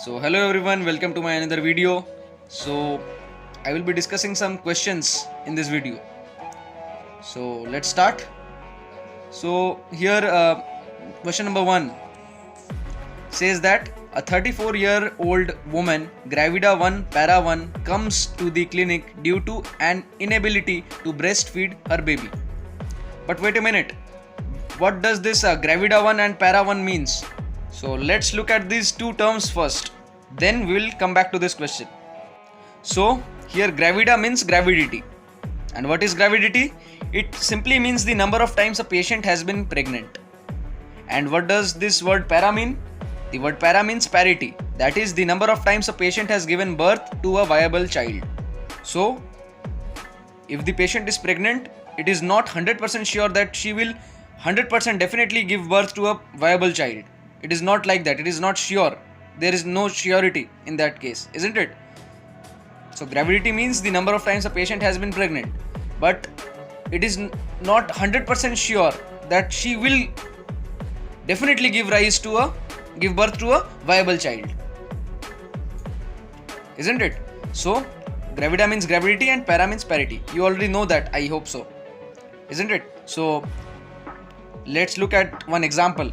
So hello everyone, welcome to my another video. So I will be discussing some questions in this video. So let's start. So here question number 1 says that a 34-year-old woman, Gravida 1 Para 1, comes to the clinic due to an inability to breastfeed her baby. But wait a minute, what does this Gravida 1 and Para 1 means? So let's look at these two terms first, then we will come back to this question. So here Gravida means gravidity. And what is gravidity? It simply means the number of times a patient has been pregnant. And what does this word para mean? The word para means parity. That is the number of times a patient has given birth to a viable child. So if the patient is pregnant, it is not 100% sure that she will 100% definitely give birth to a viable child. It is not like that. It is not sure. There is no surety in that case, isn't it? So gravidity means the number of times a patient has been pregnant, but it is not 100% sure that she will definitely give birth to a viable child, isn't it? So gravida means gravidity and para means parity. You already know that, I hope so, isn't it? So let's look at one example.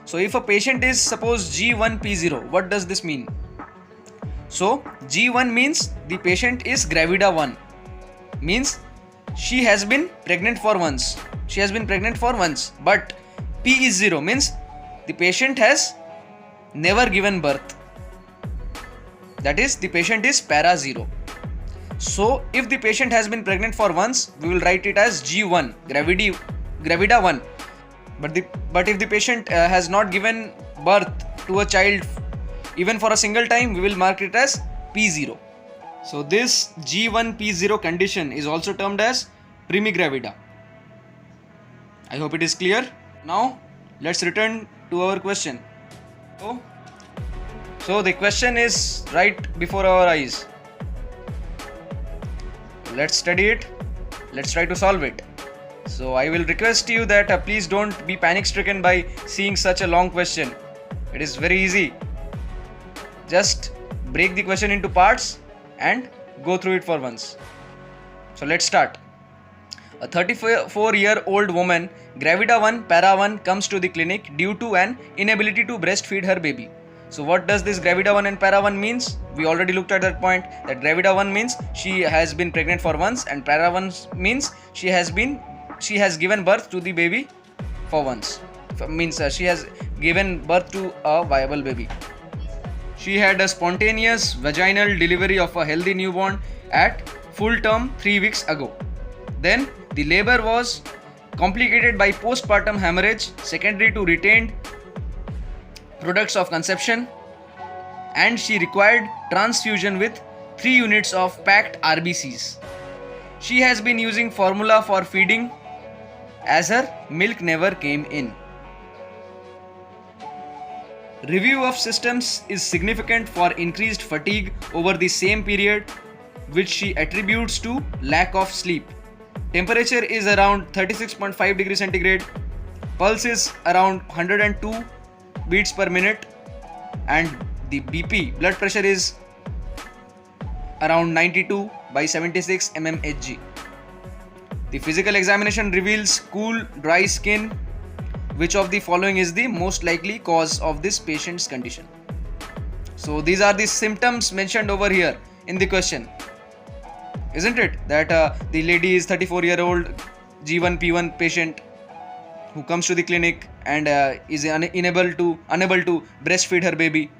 So if a patient is suppose G1P0, what does this mean? So G1 means the patient is Gravida 1, means she has been pregnant for once. But P is 0 means the patient has never given birth. That is, the patient is para 0. So if the patient has been pregnant for once, we will write it as G1, Gravida 1. But if the patient has not given birth to a child even for a single time, we will mark it as P0. So this G1P0 condition is also termed as primigravida. I hope it is clear. Now let's return to our question. So the question is right before our eyes. Let's study it. Let's try to solve it. So I will request you that please don't be panic stricken by seeing such a long question. It is very easy. Just break the question into parts and go through it for once. So let's start. A 34-year-old woman, Gravida 1 Para 1, comes to the clinic due to an inability to breastfeed her baby. So what does this Gravida 1 and Para 1 means? We already looked at that point, that Gravida 1 means she has been pregnant for once, and Para 1 means she has given birth to the baby for once. She has given birth to a viable baby. She had a spontaneous vaginal delivery of a healthy newborn at full term 3 weeks ago. Then the labor was complicated by postpartum hemorrhage secondary to retained products of conception, and she required transfusion with 3 units of packed RBCs. She has been using formula for feeding as her milk never came in. Review of systems is significant for increased fatigue over the same period, which she attributes to lack of sleep. Temperature is around 36.5 degrees centigrade. Pulse is around 102 beats per minute, and the BP, blood pressure, is around 92 by 76 mmHg. The physical examination reveals cool, dry skin. Which of the following is the most likely cause of this patient's condition? So these are the symptoms mentioned over here in the question, isn't it? That the lady is 34-year-old G1P1 patient who comes to the clinic and is unable to breastfeed her baby,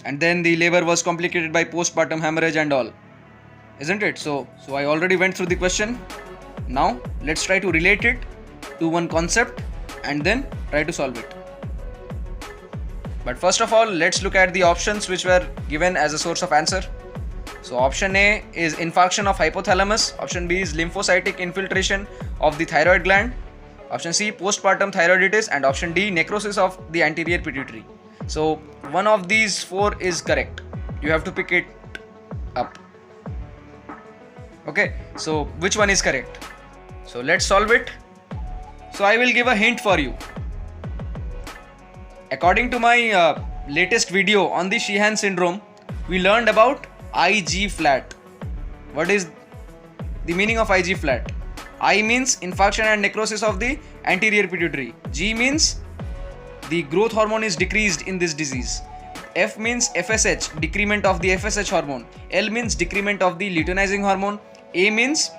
and then the labor was complicated by postpartum hemorrhage and all, isn't it? So I already went through the question. Now let's try to relate it to one concept and then try to solve it. But first of all, let's look at the options which were given as a source of answer. So option A is infarction of hypothalamus, option B is lymphocytic infiltration of the thyroid gland, option C postpartum thyroiditis, and option D necrosis of the anterior pituitary. So one of these 4 is correct. You have to pick it up. Okay, so which one is correct? So let's solve it. So I will give a hint for you. According to my latest video on the SHEEHAN syndrome, we learned about IG flat. What is the meaning of IG flat? I means infarction and necrosis of the anterior pituitary. G means the growth hormone is decreased in this disease. F means FSH, decrement of the FSH hormone. L means decrement of the luteinizing hormone. A means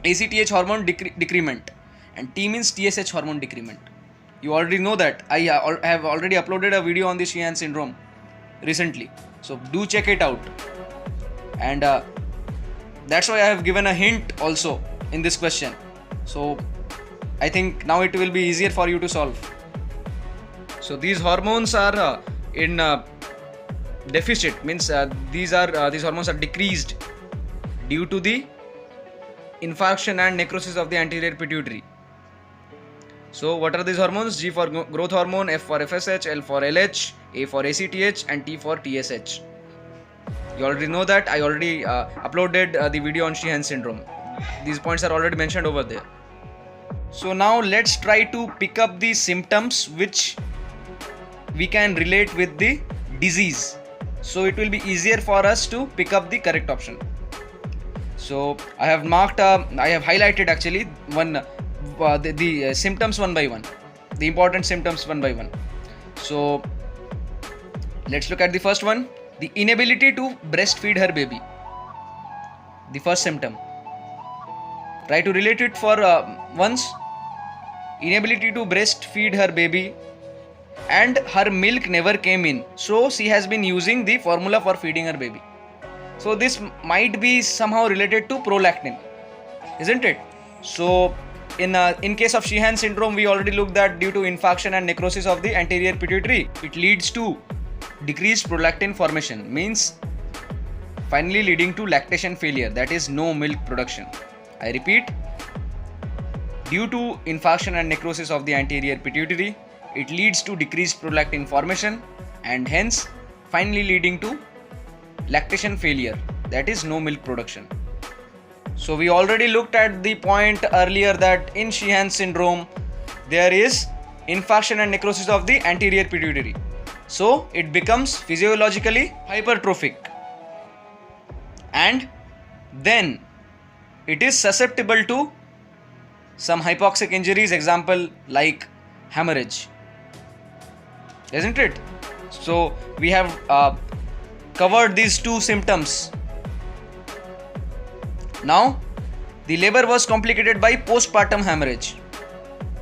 ACTH hormone decrement. And T means TSH hormone decrement. You already know that. I have already uploaded a video on the SHEEHAN syndrome recently. So do check it out. And that's why I have given a hint also in this question. So I think now it will be easier for you to solve. So these hormones are in deficit, means these hormones are decreased due to the infarction and necrosis of the anterior pituitary. So what are these hormones? G for growth hormone, F for FSH, L for LH, A for ACTH and T for TSH. You already know that. I already uploaded the video on SHEEHAN syndrome. These points are already mentioned over there. So now let's try to pick up the symptoms which we can relate with the disease. So it will be easier for us to pick up the correct option. So I have highlighted actually the symptoms one by one, the important symptoms one by one. So let's look at the first one, the inability to breastfeed her baby. The first symptom. Try to relate it for once. Inability to breastfeed her baby and her milk never came in. So she has been using the formula for feeding her baby. So this might be somehow related to prolactin, isn't it? So in case of SHEEHAN syndrome, we already looked at due to infarction and necrosis of the anterior pituitary, it leads to decreased prolactin formation, means finally leading to lactation failure, that is no milk production. I repeat, due to infarction and necrosis of the anterior pituitary, it leads to decreased prolactin formation and hence finally leading to lactation failure, that is no milk production. So we already looked at the point earlier that in SHEEHAN syndrome there is infarction and necrosis of the anterior pituitary. So it becomes physiologically hypertrophic and then it is susceptible to some hypoxic injuries, example like hemorrhage, isn't it? So we have covered these two symptoms. Now the labor was complicated by postpartum hemorrhage.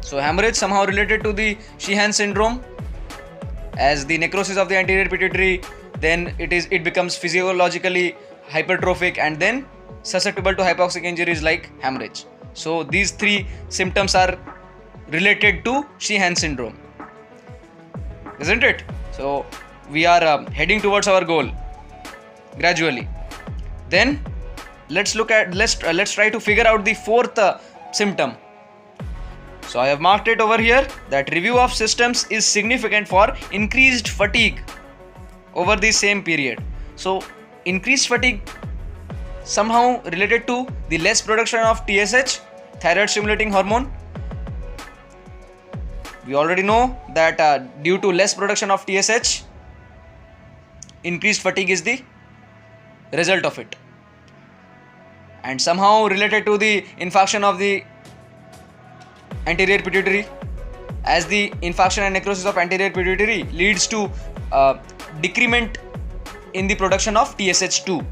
So hemorrhage somehow related to the SHEEHAN syndrome, as the necrosis of the anterior pituitary, then it becomes physiologically hypertrophic and then susceptible to hypoxic injuries like hemorrhage. So these three symptoms are related to SHEEHAN syndrome, isn't it? So we are heading towards our goal gradually. Then let's try to figure out the fourth symptom. So I have marked it over here that review of systems is significant for increased fatigue over the same period. So increased fatigue somehow related to the less production of TSH, thyroid stimulating hormone. We already know that due to less production of TSH, increased fatigue is the result of it. And somehow related to the infarction of the anterior pituitary, as the infarction and necrosis of anterior pituitary leads to decrement in the production of TSH2.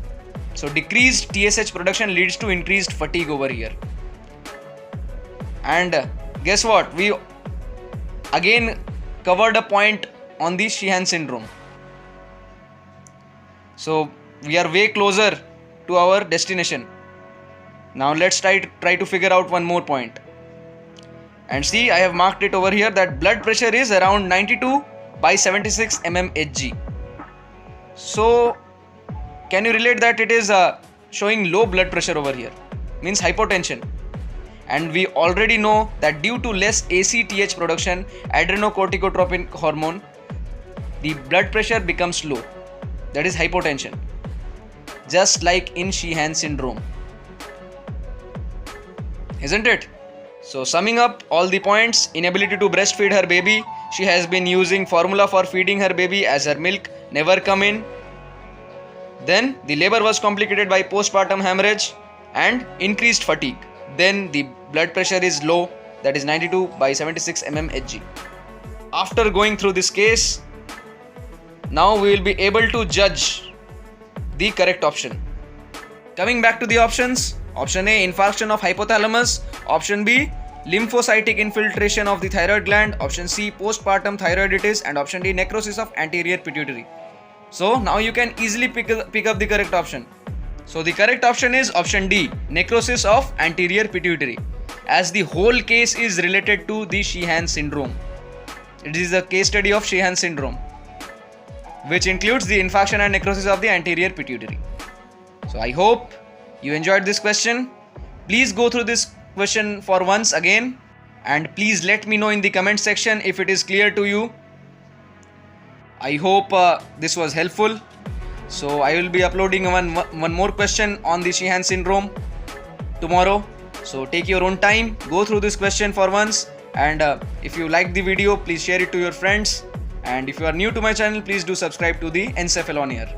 So decreased TSH production leads to increased fatigue over here. And guess what? We again covered a point on the SHEEHAN syndrome. So we are way closer to our destination. Now let's try to figure out one more point. And see, I have marked it over here that blood pressure is around 92 by 76 mmHg. So can you relate that it is showing low blood pressure over here, means hypotension. And we already know that due to less ACTH production, adrenocorticotropin hormone, the blood pressure becomes low, that is hypotension, just like in SHEEHAN syndrome, isn't it? So summing up all the points: inability to breastfeed her baby, she has been using formula for feeding her baby as her milk never come in. Then the labor was complicated by postpartum hemorrhage and increased fatigue. Then the blood pressure is low, that is 92 by 76 mmHg. After going through this case, now we will be able to judge the correct option. Coming back to the options: option A, infarction of hypothalamus; option B, lymphocytic infiltration of the thyroid gland; option C, postpartum thyroiditis; and option D, necrosis of anterior pituitary. So now you can easily pick up the correct option. So the correct option is option D, necrosis of anterior pituitary, as the whole case is related to the SHEEHAN syndrome. It is a case study of SHEEHAN syndrome, which includes the infarction and necrosis of the anterior pituitary. So I hope you enjoyed this question. Please go through this question for once again, and please let me know in the comment section if it is clear to you. I hope this was helpful. So I will be uploading one more question on the SHEEHAN syndrome tomorrow. So take your own time, go through this question for once, and if you like the video, please share it to your friends. And if you are new to my channel, please do subscribe to the Encephalon here.